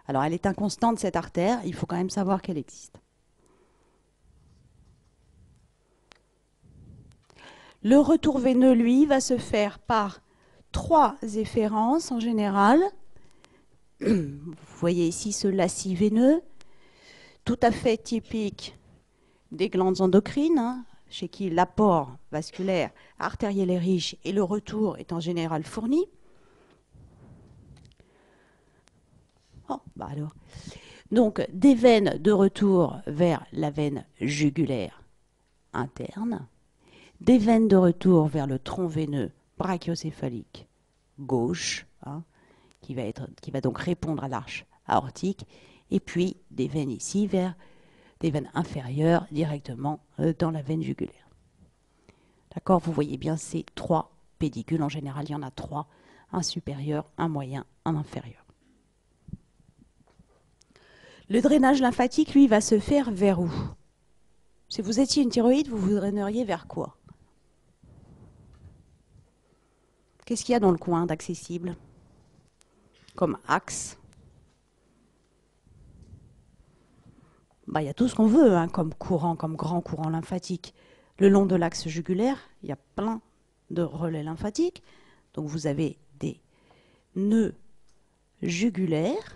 Alors, elle est inconstante, cette artère, il faut quand même savoir qu'elle existe. Le retour veineux, lui, va se faire par 3 efférences en général. Vous voyez ici ce lacis veineux, tout à fait typique des glandes endocrines, hein, chez qui l'apport vasculaire artériel est riche et le retour est en général fourni. Oh, bah alors. Donc, des veines de retour vers la veine jugulaire interne, des veines de retour vers le tronc veineux brachiocéphalique gauche, hein, qui va donc répondre à l'arche aortique, et puis des veines ici vers des veines inférieures directement dans la veine jugulaire. D'accord, vous voyez bien ces 3 pédicules, en général il y en a 3, un supérieur, un moyen, un inférieur. Le drainage lymphatique, lui, va se faire vers où? Si vous étiez une thyroïde, vous vous draineriez vers quoi? Qu'est-ce qu'il y a dans le coin d'accessible comme axe? Bah, il y a tout ce qu'on veut, hein, comme courant, comme grand courant lymphatique. Le long de l'axe jugulaire, il y a plein de relais lymphatiques. Donc vous avez des nœuds jugulaires.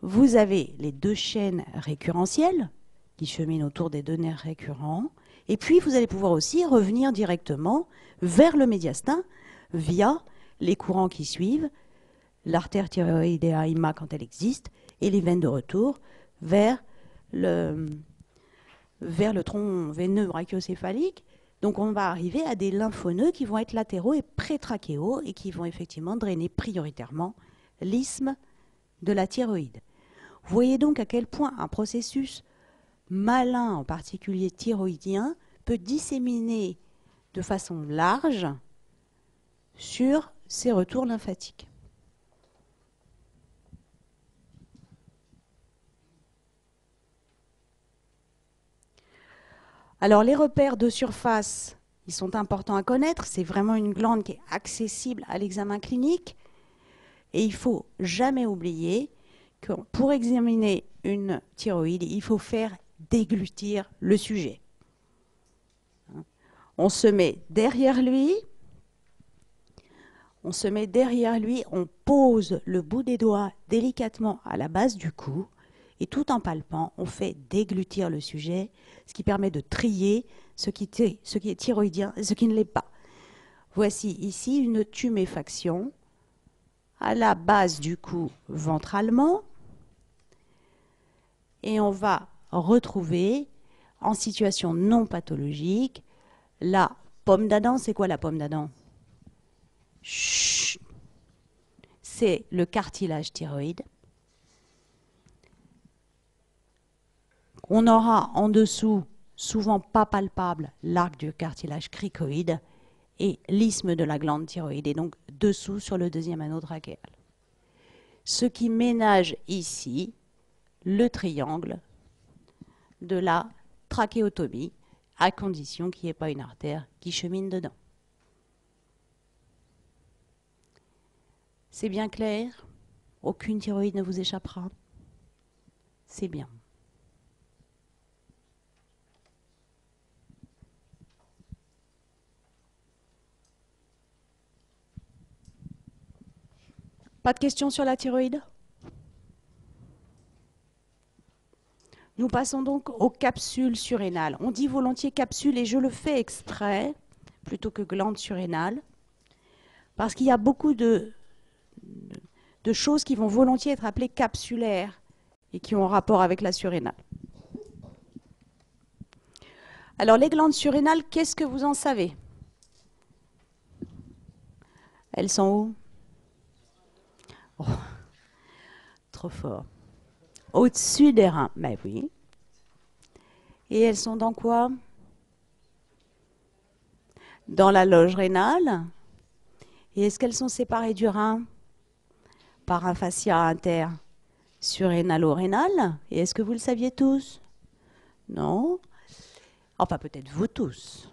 Vous avez les 2 chaînes récurrentielles qui cheminent autour des 2 nerfs récurrents. Et puis vous allez pouvoir aussi revenir directement vers le médiastin via les courants qui suivent, l'artère thyroïdea IMA quand elle existe, et les veines de retour vers le tronc veineux brachiocéphalique. Donc on va arriver à des lymphoneux qui vont être latéraux et prétrachéaux et qui vont effectivement drainer prioritairement l'isthme de la thyroïde. Vous voyez donc à quel point un processus malin, en particulier thyroïdien, peut disséminer de façon large sur ces retours lymphatiques. Alors les repères de surface, ils sont importants à connaître. C'est vraiment une glande qui est accessible à l'examen clinique. Et il ne faut jamais oublier que pour examiner une thyroïde, il faut faire déglutir le sujet. On se met derrière lui, on pose le bout des doigts délicatement à la base du cou, et tout en palpant, on fait déglutir le sujet, ce qui permet de trier ce qui est thyroïdien et ce qui ne l'est pas. Voici ici une tuméfaction à la base du cou ventralement, et on va retrouver en situation non pathologique la pomme d'Adam. C'est quoi la pomme d'Adam? C'est le cartilage thyroïde. On aura en dessous, souvent pas palpable, l'arc du cartilage cricoïde et l'isthme de la glande thyroïde, et donc dessous sur le 2e anneau trachéal. Ce qui ménage ici le triangle de la trachéotomie, à condition qu'il n'y ait pas une artère qui chemine dedans. C'est bien clair? Aucune thyroïde ne vous échappera? C'est bien. Pas de questions sur la thyroïde? Nous passons donc aux capsules surrénales. On dit volontiers capsule et je le fais exprès, plutôt que glande surrénale, parce qu'il y a beaucoup de choses qui vont volontiers être appelées capsulaires et qui ont rapport avec la surrénale. Alors les glandes surrénales, qu'est-ce que vous en savez? Elles sont où? Oh, trop fort. Au-dessus des reins, ben oui. Et elles sont dans quoi? Dans la loge rénale. Et est-ce qu'elles sont séparées du rein par un fascia inter-surrénalo-rénal? Et est-ce que vous le saviez tous? Non? Enfin, peut-être vous tous.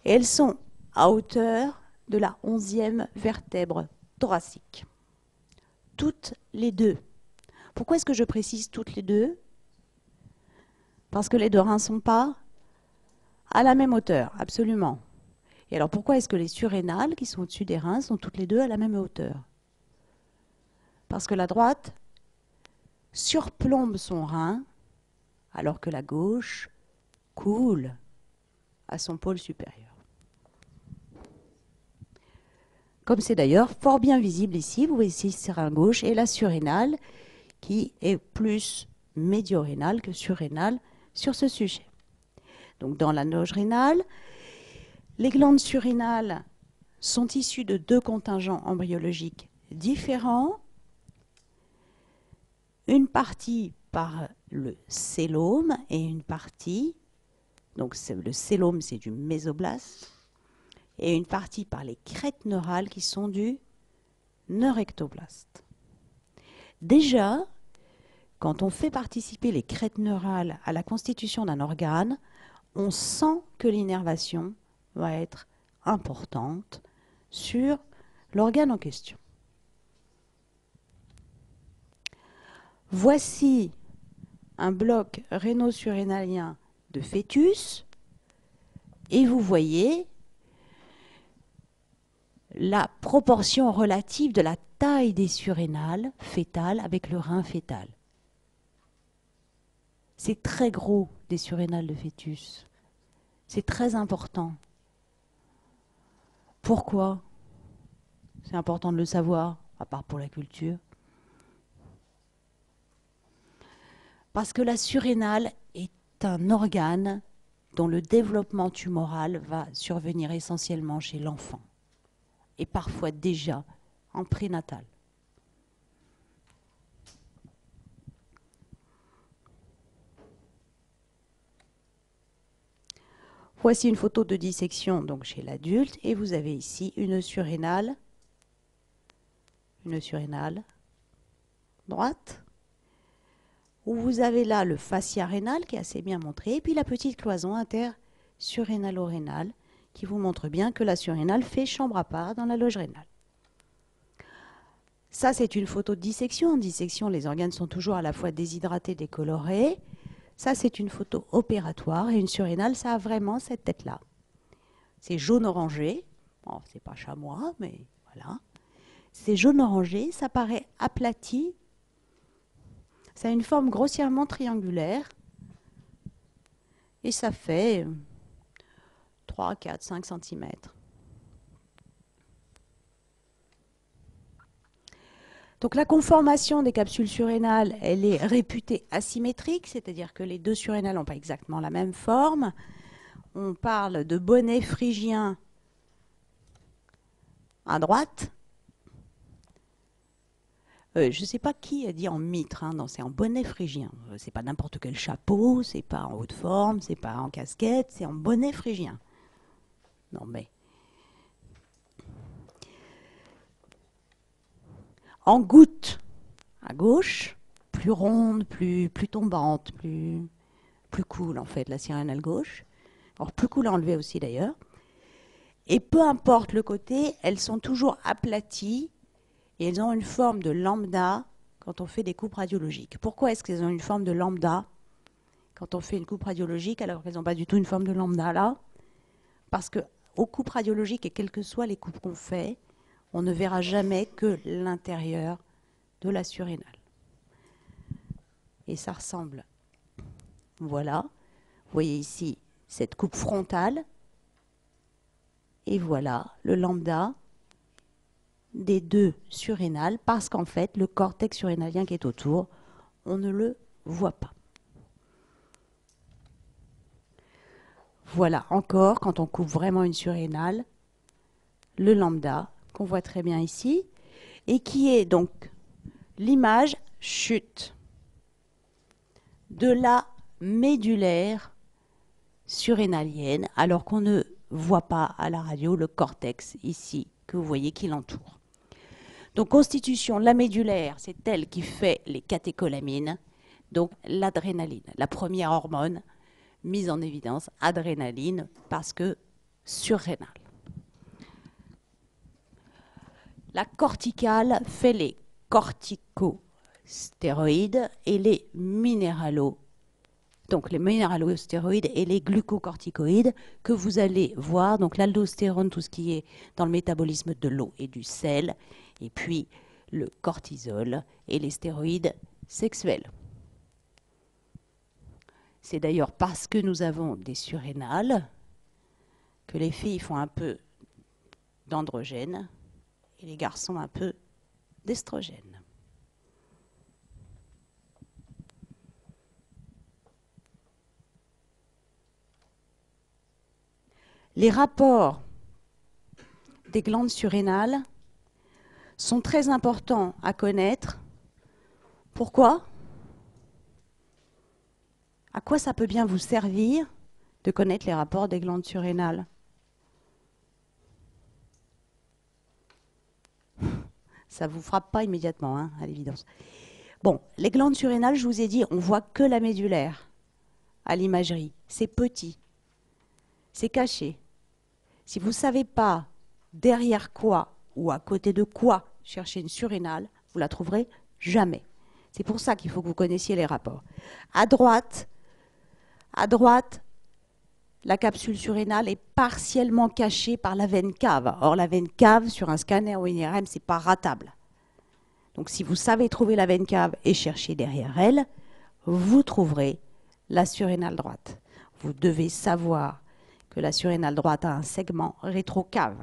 Et elles sont à hauteur de la 11e vertèbre thoracique. toutes les deux. Pourquoi est-ce que je précise toutes les deux? Parce que les deux reins ne sont pas à la même hauteur, absolument. Et alors pourquoi est-ce que les surrénales, qui sont au-dessus des reins, sont toutes les deux à la même hauteur? Parce que la droite surplombe son rein, alors que la gauche coule à son pôle supérieur. Comme c'est d'ailleurs fort bien visible ici, vous voyez ici c'est rein gauche et la surrénale qui est plus médiorénale que surrénale sur ce sujet. Donc dans la loge rénale, les glandes surrénales sont issues de deux contingents embryologiques différents. Une partie par le célome et une partie, donc le célome c'est du mésoblaste, et une partie par les crêtes neurales qui sont du neurectoblaste. Déjà, quand on fait participer les crêtes neurales à la constitution d'un organe, on sent que l'innervation va être importante sur l'organe en question. Voici un bloc réno-surrénalien de fœtus et vous voyez la proportion relative de la taille des surrénales fœtales avec le rein fœtal. C'est très gros des surrénales de fœtus. C'est très important. Pourquoi? C'est important de le savoir, à part pour la culture. Parce que la surrénale est un organe dont le développement tumoral va survenir essentiellement chez l'enfant et parfois déjà en prénatal. Voici une photo de dissection donc chez l'adulte et vous avez ici une surrénale droite, où vous avez là le fascia rénal qui est assez bien montré, et puis la petite cloison intersurrénalo-rénale qui vous montre bien que la surrénale fait chambre à part dans la loge rénale. Ça, c'est une photo de dissection. En dissection, les organes sont toujours à la fois déshydratés, décolorés. Ça, c'est une photo opératoire, et une surrénale, ça a vraiment cette tête-là. C'est jaune-orangé. Bon, c'est pas chamois, mais voilà. C'est jaune-orangé, ça paraît aplati. Ça a une forme grossièrement triangulaire. Et ça fait 3, 4, 5 cm. Donc la conformation des capsules surrénales, elle est réputée asymétrique, c'est-à-dire que les deux surrénales n'ont pas exactement la même forme. On parle de bonnet phrygien à droite. Je ne sais pas qui a dit en mitre, hein, non, c'est en bonnet phrygien. C'est pas n'importe quel chapeau, c'est pas en haute forme, c'est pas en casquette, c'est en bonnet phrygien. Non mais. En goutte à gauche, plus ronde, plus tombante, plus cool en fait, la surrénale gauche. Alors plus cool à enlever aussi d'ailleurs. Et peu importe le côté, elles sont toujours aplaties et elles ont une forme de lambda quand on fait des coupes radiologiques. Pourquoi est-ce qu'elles ont une forme de lambda quand on fait une coupe radiologique alors qu'elles n'ont pas du tout une forme de lambda là? Parce qu'aux coupes radiologiques, et quelles que soient les coupes qu'on fait, on ne verra jamais que l'intérieur de la surrénale. Et ça ressemble. Voilà. Vous voyez ici cette coupe frontale. Et voilà le lambda des deux surrénales, parce qu'en fait, le cortex surrénalien qui est autour, on ne le voit pas. Voilà encore, quand on coupe vraiment une surrénale, le lambda, qu'on voit très bien ici, et qui est donc l'image chute de la médulaire surrénalienne, alors qu'on ne voit pas à la radio le cortex ici, que vous voyez qui l'entoure. Donc constitution, la médulaire, c'est elle qui fait les catécholamines, donc l'adrénaline, la première hormone mise en évidence, adrénaline, parce que surrénale. La corticale fait les corticostéroïdes et les minéralo. Donc les minéralostéroïdes et les glucocorticoïdes que vous allez voir. Donc l'aldostérone, tout ce qui est dans le métabolisme de l'eau et du sel. Et puis le cortisol et les stéroïdes sexuels. C'est d'ailleurs parce que nous avons des surrénales que les filles font un peu d'androgène et les garçons un peu d'estrogène. Les rapports des glandes surrénales sont très importants à connaître. Pourquoi ? À quoi ça peut bien vous servir de connaître les rapports des glandes surrénales ? Ça ne vous frappe pas immédiatement, hein, à l'évidence. Bon, les glandes surrénales, je vous ai dit, on voit que la médullaire à l'imagerie. C'est petit, c'est caché. Si vous ne savez pas derrière quoi ou à côté de quoi chercher une surrénale, vous la trouverez jamais. C'est pour ça qu'il faut que vous connaissiez les rapports. À droite, la capsule surrénale est partiellement cachée par la veine cave. Or, la veine cave, sur un scanner ou une IRM, ce n'est pas ratable. Donc, si vous savez trouver la veine cave et chercher derrière elle, vous trouverez la surrénale droite. Vous devez savoir que la surrénale droite a un segment rétrocave.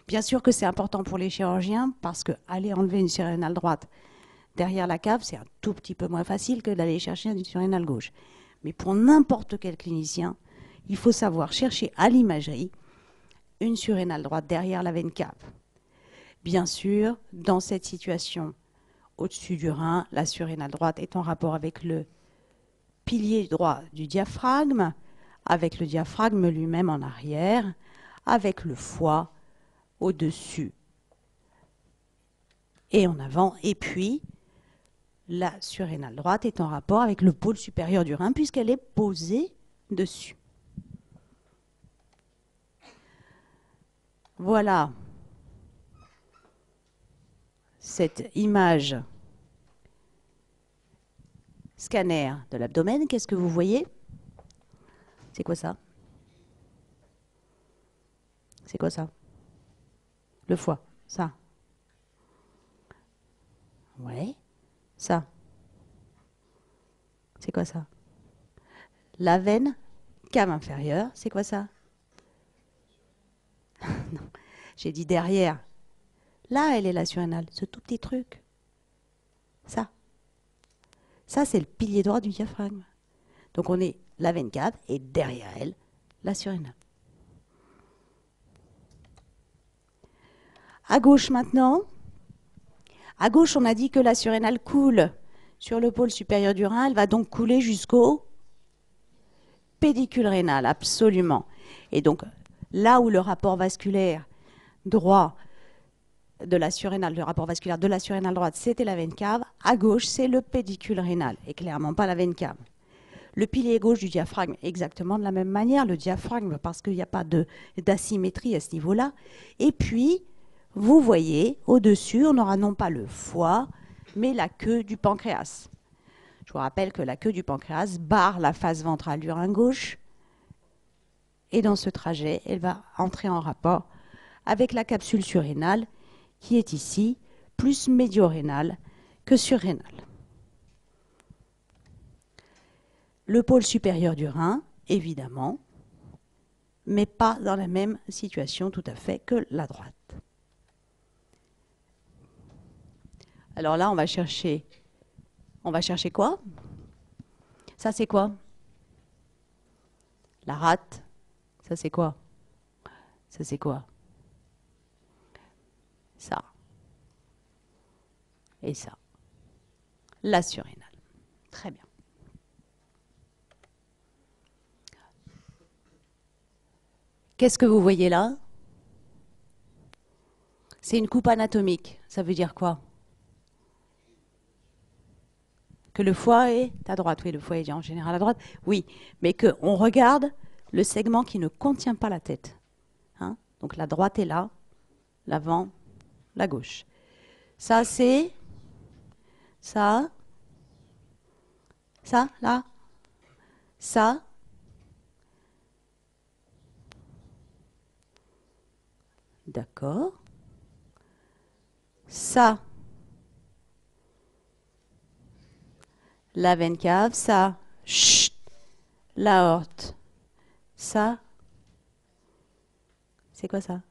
Bien sûr que c'est important pour les chirurgiens parce que aller enlever une surrénale droite derrière la cave, c'est un tout petit peu moins facile que d'aller chercher une surrénale gauche. Mais pour n'importe quel clinicien, il faut savoir chercher à l'imagerie une surrénale droite derrière la veine cave. Bien sûr, dans cette situation, au-dessus du rein, la surrénale droite est en rapport avec le pilier droit du diaphragme, avec le diaphragme lui-même en arrière, avec le foie au-dessus et en avant. Et puis, la surrénale droite est en rapport avec le pôle supérieur du rein puisqu'elle est posée dessus. Voilà cette image scanner de l'abdomen. Qu'est-ce que vous voyez ? C'est quoi ça ? C'est quoi ça ? Le foie, ça. Ouais. Ça. C'est quoi ça? La veine cave inférieure, c'est quoi ça? Non, j'ai dit derrière. Là, elle est la surrénale, ce tout petit truc. Ça. Ça, c'est le pilier droit du diaphragme. Donc on est la veine cave et derrière elle, la surrénale. À gauche maintenant. À gauche, on a dit que la surrénale coule sur le pôle supérieur du rein. Elle va donc couler jusqu'au pédicule rénal, absolument. Et donc, là où le rapport vasculaire droit de la surrénale, le rapport vasculaire de la surrénale droite, c'était la veine cave, à gauche, c'est le pédicule rénal, et clairement pas la veine cave. Le pilier gauche du diaphragme, exactement de la même manière, le diaphragme, parce qu'il n'y a pas d'asymétrie à ce niveau-là. Et puis, vous voyez, au-dessus, on aura non pas le foie, mais la queue du pancréas. Je vous rappelle que la queue du pancréas barre la face ventrale du rein gauche. Et dans ce trajet, elle va entrer en rapport avec la capsule surrénale, qui est ici, plus médio-rénale que surrénale. Le pôle supérieur du rein, évidemment, mais pas dans la même situation tout à fait que la droite. Alors là, on va chercher quoi? Ça, c'est quoi? La rate. Ça, c'est quoi? Ça, c'est quoi? Ça. Et ça. La surrénale. Très bien. Qu'est-ce que vous voyez là? C'est une coupe anatomique. Ça veut dire quoi? Que le foie est à droite. Oui, le foie est en général à droite. Oui, mais qu'on regarde le segment qui ne contient pas la tête. Hein? Donc la droite est là, l'avant, la gauche. Ça, c'est Ça. Ça, là. Ça. D'accord. Ça. La veine cave. Ça. Chut. L'aorte. Ça. C'est quoi ça?